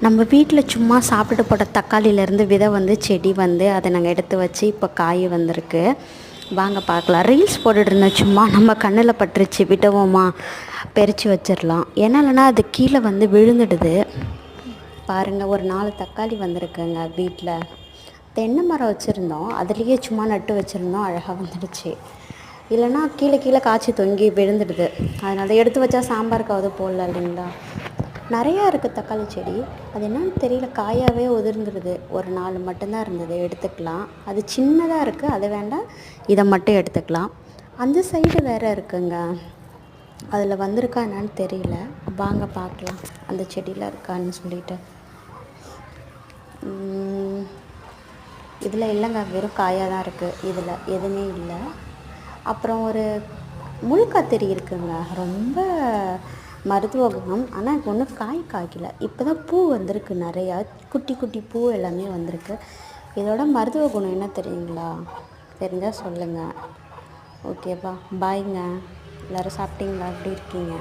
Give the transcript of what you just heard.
நம்ம வீட்டில் சும்மா சாப்பிட்டு போட்ட தக்காளியிலேருந்து விதை வந்து செடி வந்து அதை நாங்கள் எடுத்து வச்சு இப்போ காய் வந்திருக்கு. வாங்க பார்க்கலாம். ரீல்ஸ் போட்டுட்டு இருந்தேன், சும்மா நம்ம கண்ணில் பட்டுருச்சு, விடவோமா பறித்து வச்சிடலாம். ஏன்னா இல்லைனா அது கீழே வந்து விழுந்துடுது. பாருங்கள், ஒரு 4 தக்காளி வந்திருக்குங்க. வீட்டில் தென்னை மரம் வச்சுருந்தோம், அதுலேயே சும்மா நட்டு வச்சுருந்தோம், அழகாக வந்துடுச்சு. இல்லைனா கீழே கீழே காய்ச்சி தொங்கி விழுந்துடுது. அதனால் எடுத்து வச்சா சாம்பாருக்காவது போடல இல்லைங்களா. நிறையா இருக்குது தக்காளி செடி. அது என்னன்னு தெரியல, காயாகவே உதிர்ந்துடுது. ஒரு 4 மட்டும்தான் இருந்தது, எடுத்துக்கலாம். அது சின்னதாக இருக்குது, அது வேண்டாம், இதை மட்டும் எடுத்துக்கலாம். அந்த சைடு வேறு இருக்குங்க, அதில் வந்திருக்கா என்னன்னு தெரியல. வாங்க பார்க்கலாம் அந்த செடியில் இருக்கான்னு சொல்லிட்டு. இதில் இல்லைங்க, வெறும் காயாக தான் இருக்குது, இதில் எதுவுமே இல்லை. அப்புறம் ஒரு முள்கத்திரி இருக்குங்க, ரொம்ப மருத்துவ குணம். ஆனால் இப்போ ஒன்றும் காய்க்கல. இப்போ தான் பூ வந்திருக்கு, நிறையா குட்டி குட்டி பூ எல்லாமே வந்திருக்கு. இதோட மருத்துவ குணம் என்ன தெரியுங்களா? தெரிஞ்சால் சொல்லுங்கள். ஓகேப்பா, பாய்ங்க. எல்லோரும் சாப்பிட்டீங்களா? எப்படி இருக்கீங்க?